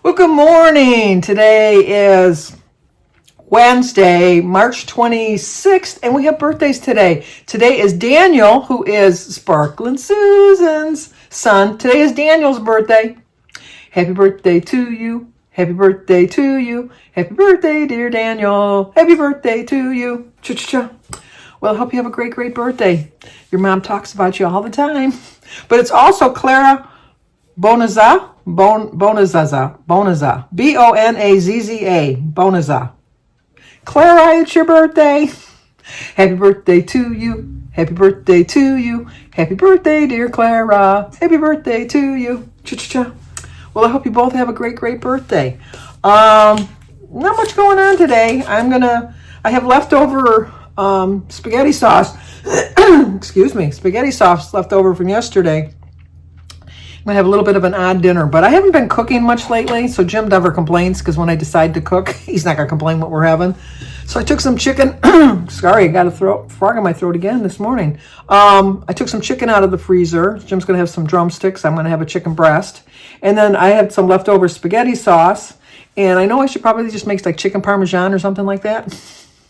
Well, good morning. Today is Wednesday, March 26th, and we have birthdays today. Today is Daniel, who is Sparklin' Susan's son. Today is Daniel's birthday. Happy birthday to you. Happy birthday to you. Happy birthday, dear Daniel. Happy birthday to you. Cha-cha-cha. Well, I hope you have a great, great birthday. Your mom talks about you all the time. But it's also Clara Bonazza. Bonazza. Bonazza. Bonazza. Clara, it's your birthday. Happy birthday to you. Happy birthday to you. Happy birthday, dear Clara. Happy birthday to you. Cha-cha-cha. Well, I hope you both have a great, great birthday. Not much going on today. I have leftover spaghetti sauce. Excuse me. Spaghetti sauce left over from yesterday. I'm going to have a little bit of an odd dinner, but I haven't been cooking much lately, so Jim never complains because when I decide to cook, he's not going to complain what we're having. So I took some chicken. Sorry, I got a frog in my throat again this morning. I took some chicken out of the freezer. Jim's going to have some drumsticks. I'm going to have a chicken breast. And then I had some leftover spaghetti sauce. And I know I should probably just make like chicken parmesan or something like that.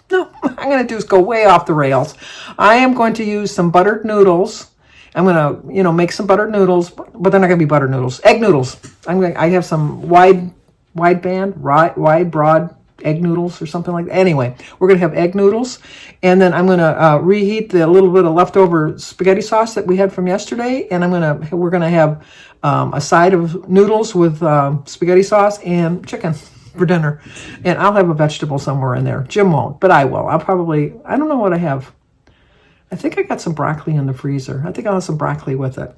No, what I'm going to do is go way off the rails. I am going to use some buttered noodles. I'm going to, make some buttered noodles, but they're not going to be buttered noodles. Egg noodles. I have some wide broad egg noodles or something like that. Anyway, we're going to have egg noodles, and then I'm going to reheat the little bit of leftover spaghetti sauce that we had from yesterday, and we're going to have a side of noodles with spaghetti sauce and chicken for dinner, and I'll have a vegetable somewhere in there. Jim won't, but I will. I don't know what I have. I think I got some broccoli in the freezer. I think I'll have some broccoli with it.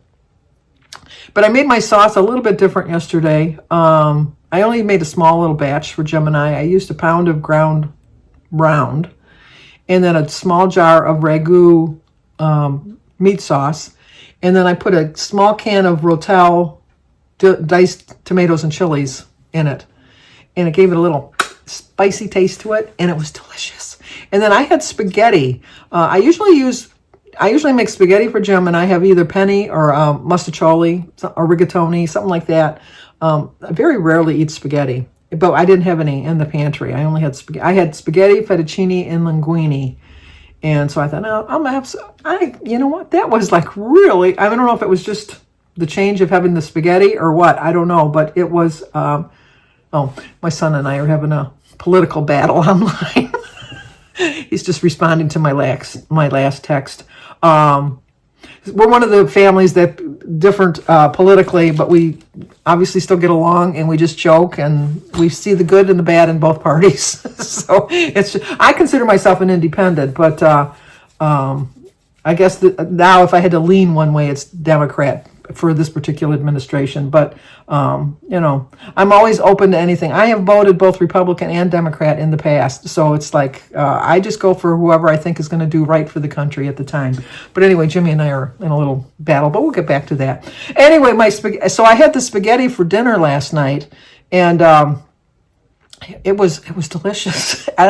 But I made my sauce a little bit different yesterday. I only made a small little batch for Jim and I. I used a pound of ground round and then a small jar of ragu meat sauce. And then I put a small can of Rotel diced tomatoes and chilies in it. And it gave it a little spicy taste to it, and it was delicious. And then I had spaghetti. I usually make spaghetti for Jim, and I have either penne or mustacholi or rigatoni, something like that. I very rarely eat spaghetti, but I didn't have any in the pantry. I only had spaghetti. I had spaghetti, fettuccine, and linguine. And so I thought, no, I'm gonna have. You know what? That was like really. I don't know if it was just the change of having the spaghetti or what. I don't know, but it was. My son and I are having a political battle online. He's just responding to my last text. We're one of the families that different politically, but we obviously still get along, and we just joke, and we see the good and the bad in both parties. So I consider myself an independent, but I guess now if I had to lean one way, it's Democrat for this particular administration. But I'm always open to anything. I have voted both Republican and Democrat in the past, so it's like I just go for whoever I think is going to do right for the country at the time. But anyway, Jimmy and I are in a little battle, but we'll get back to that. Anyway, so I had the spaghetti for dinner last night, and it was delicious. I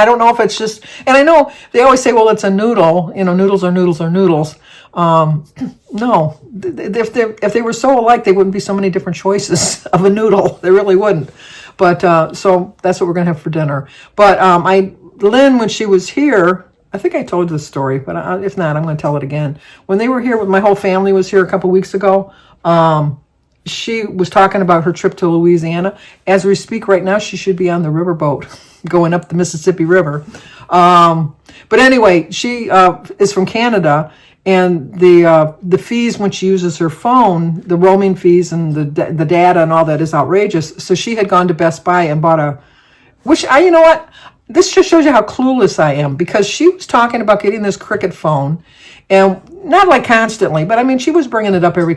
don't know if it's just, and I know they always say, well, it's a noodle. Noodles are noodles are noodles. No, if they were so alike, there wouldn't be so many different choices of a noodle. They really wouldn't. But so that's what we're gonna have for dinner. But Lynn, when she was here, I think I told this story, but if not, I'm going to tell it again. When they were here, my whole family was here a couple weeks ago. She was talking about her trip to Louisiana. As we speak right now, she should be on the riverboat going up the Mississippi River. But anyway, she is from Canada, and the fees when she uses her phone, the roaming fees and the data and all that is outrageous. So she had gone to Best Buy and bought you know what? This just shows you how clueless I am, because she was talking about getting this Cricket phone, and not like constantly, but I mean, she was bringing it up every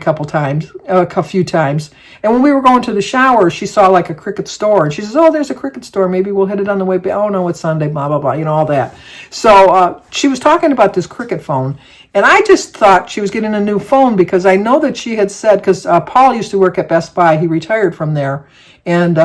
a few times. And when we were going to the shower, she saw like a Cricket store, and she says, "Oh, there's a Cricket store. Maybe we'll hit it on the way back. Oh no, it's Sunday, blah, blah, blah," all that. So she was talking about this Cricket phone, and I just thought she was getting a new phone, because I know that she had said, because Paul used to work at Best Buy. He retired from there, and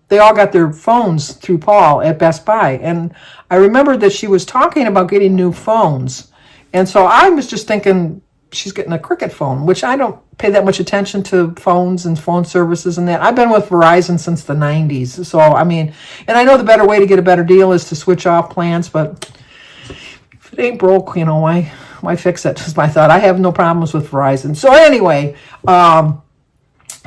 they all got their phones through Paul at Best Buy. And I remembered that she was talking about getting new phones. And so I was just thinking she's getting a Cricket phone, which I don't pay that much attention to phones and phone services and that. I've been with Verizon since the 90s. So, I mean, and I know the better way to get a better deal is to switch off plans, but if it ain't broke, why fix it? Is my thought. I have no problems with Verizon. So anyway,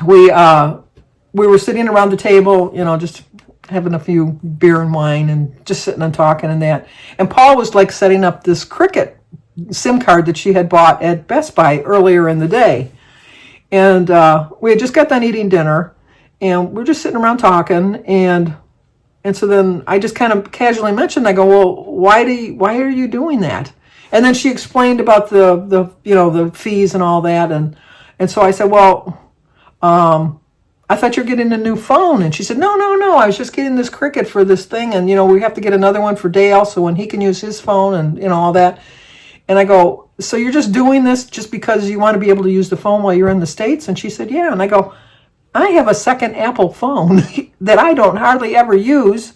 we were sitting around the table, just having a few beer and wine and just sitting and talking and that. And Paul was like setting up this Cricket SIM card that she had bought at Best Buy earlier in the day. And we had just got done eating dinner, and we were just sitting around talking, and so then I just kind of casually mentioned, I go, well, why are you doing that? And then she explained about the fees and all that, and so I said, well, I thought you're getting a new phone. And she said, no, I was just getting this Cricket for this thing, and we have to get another one for Dale so when he can use his phone and all that. And I go, so you're just doing this just because you want to be able to use the phone while you're in the States? And she said, yeah. And I go, I have a second Apple phone that I don't hardly ever use.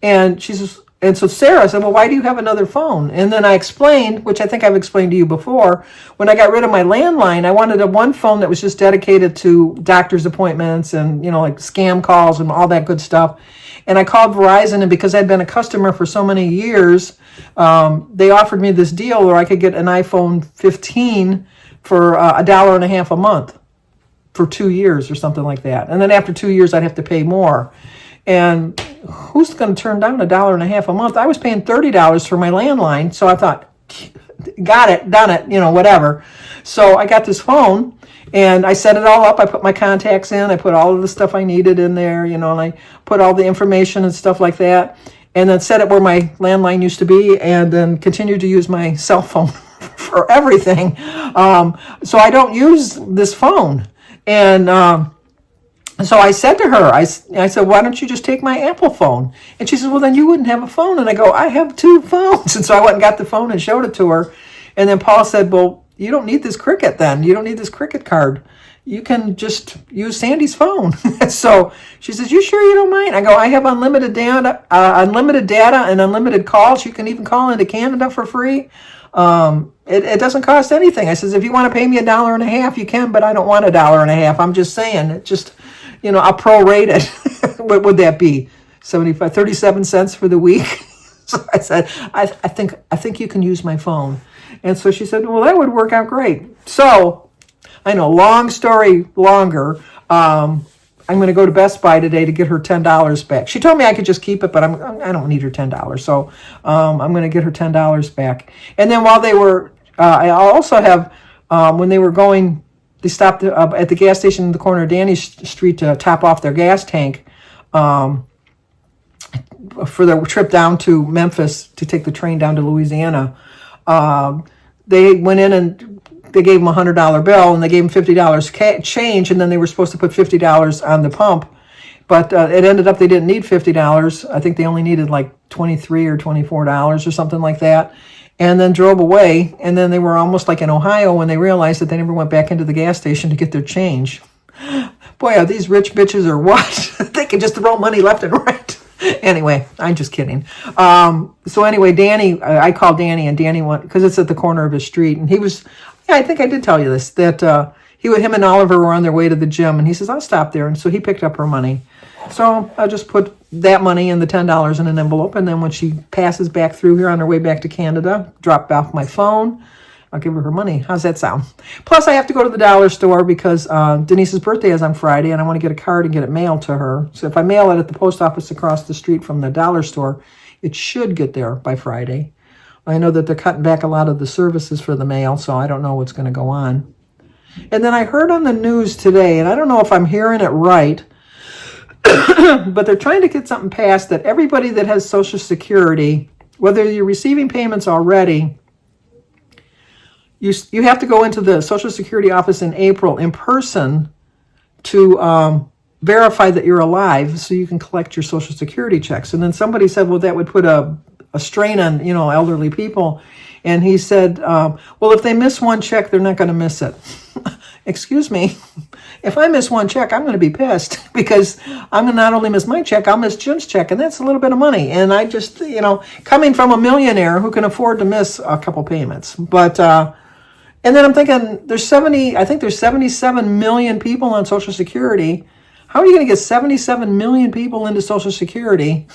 And she says, and so Sarah said, well, why do you have another phone? And then I explained, which I think I've explained to you before, when I got rid of my landline, I wanted one phone that was just dedicated to doctor's appointments and, like scam calls and all that good stuff. And I called Verizon, and because I'd been a customer for so many years, they offered me this deal where I could get an iPhone 15 for $1.50 a month for 2 years or something like that. And then after 2 years, I'd have to pay more. And who's going to turn down $1.50 a month? I was paying $30 for my landline, so I thought, got it, done it, whatever. So I got this phone, and I set it all up. I put my contacts in. I put all of the stuff I needed in there, and I put all the information and stuff like that, and then set it where my landline used to be, and then continued to use my cell phone for everything. So I don't use this phone. And so I said to her, I said, why don't you just take my Apple phone? And she said, well, then you wouldn't have a phone. And I go, I have 2 phones. And so I went and got the phone and showed it to her. And then Paul said, well, you don't need this Cricket then. You don't need this Cricket card. You can just use Sandy's phone. So she says, you sure you don't mind? I go, I have unlimited data and unlimited calls. You can even call into Canada for free. It doesn't cost anything. I says, if you want to pay me $1.50, you can, but I don't want $1.50. I'm just saying, it just, I'll prorate it. What would that be? 37 cents for the week. So I said, I think you can use my phone. And so she said, well, that would work out great. So I know, long story longer. I'm going to go to Best Buy today to get her $10 back. She told me I could just keep it, but I don't need her $10. So I'm going to get her $10 back. And then while they were, I also have, when they were going, they stopped at the gas station in the corner of Danny Street to top off their gas tank for the trip down to Memphis to take the train down to Louisiana. They went in and they gave him a $100 bill, and they gave him $50 change, and then they were supposed to put $50 on the pump. But it ended up they didn't need $50. I think they only needed like $23 or $24 or something like that. And then drove away, and then they were almost like in Ohio when they realized that they never went back into the gas station to get their change. Boy, are these rich bitches or what? They can just throw money left and right. Anyway, I'm just kidding. So anyway, Danny, I called Danny, and Danny went, because it's at the corner of his street, and he was, I think I did tell you this, that him and Oliver were on their way to the gym, and he says, I'll stop there. And so he picked up her money. So I just put that money and the $10 in an envelope, and then when she passes back through here on her way back to Canada, drop off my phone, I'll give her money. How's that sound? Plus, I have to go to the dollar store because Denise's birthday is on Friday, and I want to get a card and get it mailed to her. So if I mail it at the post office across the street from the dollar store, it should get there by Friday. I know that they're cutting back a lot of the services for the mail, so I don't know what's going to go on. And then I heard on the news today, and I don't know if I'm hearing it right, but they're trying to get something passed that everybody that has Social Security, whether you're receiving payments already, you have to go into the Social Security office in April in person to verify that you're alive so you can collect your Social Security checks. And then somebody said, well, that would put a strain on, elderly people. And he said, well, if they miss one check, they're not going to miss it. Excuse me. If I miss one check, I'm going to be pissed because I'm going to not only miss my check, I'll miss Jim's check. And that's a little bit of money. And I just, coming from a millionaire who can afford to miss a couple payments. But And then I'm thinking, I think there's 77 million people on Social Security. How are you going to get 77 million people into Social Security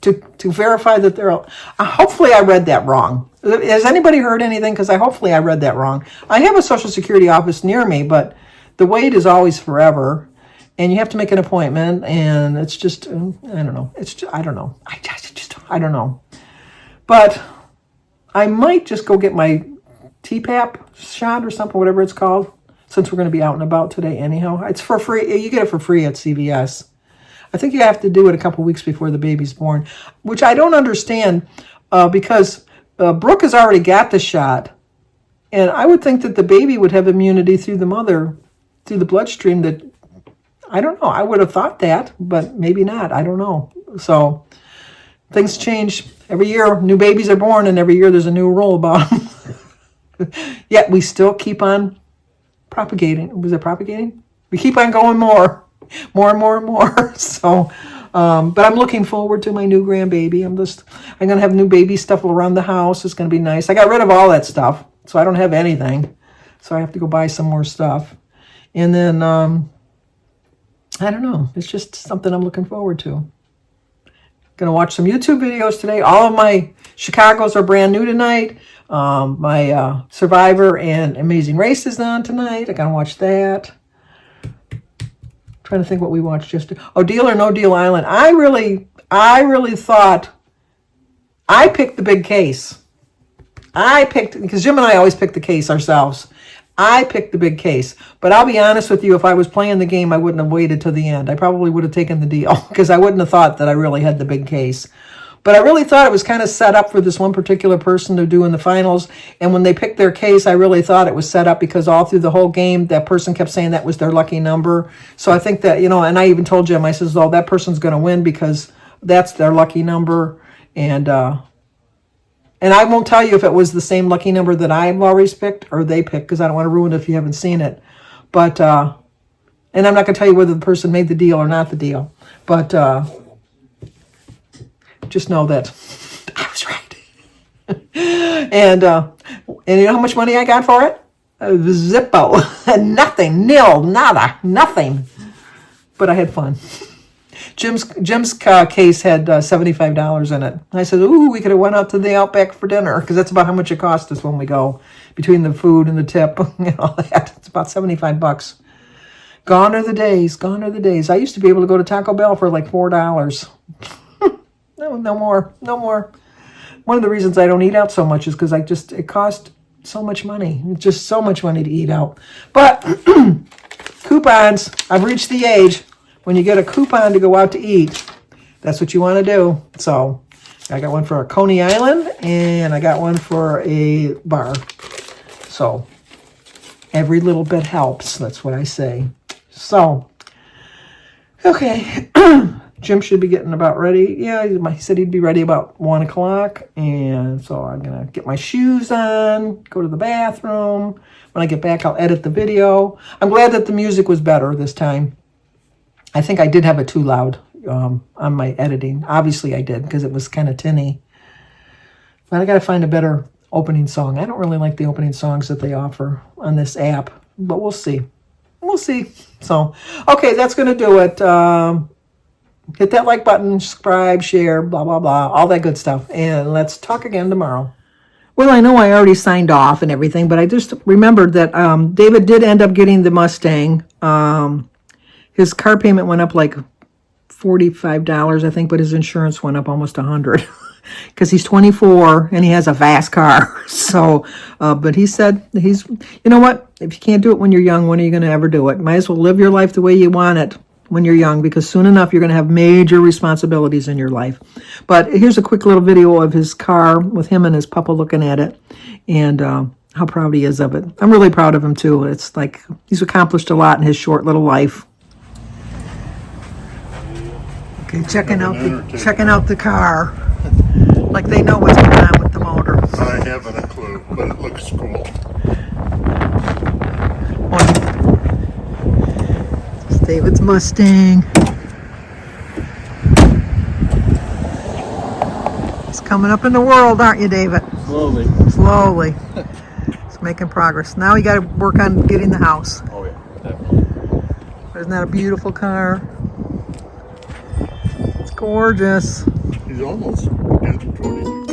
to verify that they're... hopefully I read that wrong. Has anybody heard anything? Because hopefully I read that wrong. I have a Social Security office near me, but the wait is always forever. And you have to make an appointment, and it's just, I don't know. I don't know. I don't know. But I might just go get my TPAP shot or something, whatever it's called, since we're going to be out and about today anyhow. It's for free. You get it for free at CVS. I think you have to do it a couple weeks before the baby's born, which I don't understand because Brooke has already got the shot. And I would think that the baby would have immunity through the mother, through the bloodstream. That I don't know. I would have thought that, but maybe not. I don't know. So things change. Every year, new babies are born, and every year there's a new rule about them. Yet we still keep on propagating. Was it propagating? We keep on going more and more. So, but I'm looking forward to my new grandbaby. I'm going to have new baby stuff around the house. It's going to be nice. I got rid of all that stuff, so I don't have anything. So I have to go buy some more stuff. And then, I don't know. It's just something I'm looking forward to. Going to watch some YouTube videos today. All of my Chicagos are brand new tonight. My Survivor and Amazing Race is on tonight. I got to watch that. Trying to think what we watched yesterday. Oh, Deal or No Deal Island. I really thought I picked the big case. Because Jim and I always pick the case ourselves. I picked the big case. But I'll be honest with you, if I was playing the game, I wouldn't have waited till the end. I probably would have taken the deal because I wouldn't have thought that I really had the big case. But I really thought it was kind of set up for this one particular person to do in the finals. And when they picked their case, I really thought it was set up because all through the whole game, that person kept saying that was their lucky number. So I think that, and I even told Jim, I says, oh, that person's going to win because that's their lucky number. And I won't tell you if it was the same lucky number that I've always picked or they picked because I don't want to ruin it if you haven't seen it. But, and I'm not going to tell you whether the person made the deal or not the deal. But just know that I was right. and you know how much money I got for it? Zippo. Nothing. Nil. Nada. Nothing. But I had fun. Jim's case had $75 in it. I said, ooh, we could have went out to the Outback for dinner because that's about how much it cost us when we go, between the food and the tip and all that. It's about $75. Gone are the days. Gone are the days. I used to be able to go to Taco Bell for like $4. No more. One of the reasons I don't eat out so much is because it cost so much money. It's just so much money to eat out. But coupons, I've reached the age. When you get a coupon to go out to eat, that's what you want to do. So I got one for a Coney Island, and I got one for a bar. So every little bit helps. That's what I say. So, okay. Jim should be getting about ready. Yeah, he said he'd be ready about 1 o'clock. And so I'm going to get my shoes on, go to the bathroom. When I get back, I'll edit the video. I'm glad that the music was better this time. I think I did have it too loud on my editing. Obviously I did because it was kind of tinny. But I got to find a better opening song. I don't really like the opening songs that they offer on this app. But we'll see. We'll see. So, okay, that's going to do it. Hit that like button, subscribe, share, blah, blah, blah. All that good stuff. And let's talk again tomorrow. Well, I know I already signed off and everything. But I just remembered that David did end up getting the Mustang. His car payment went up like $45, I think, but his insurance went up almost $100 because he's 24 and he has a fast car. So, but he said you know what? If you can't do it when you're young, when are you going to ever do it? Might as well live your life the way you want it when you're young because soon enough you're going to have major responsibilities in your life. But here's a quick little video of his car with him and his papa looking at it and how proud he is of it. I'm really proud of him too. It's like he's accomplished a lot in his short little life. Okay, checking out the car. Like they know what's going on with the motor. I haven't a clue, but it looks cool. It's David's Mustang. It's coming up in the world, aren't you, David? Slowly. Slowly. It's making progress. Now we got to work on getting the house. Oh, yeah. Isn't that a beautiful car? It's gorgeous. He's almost at 22.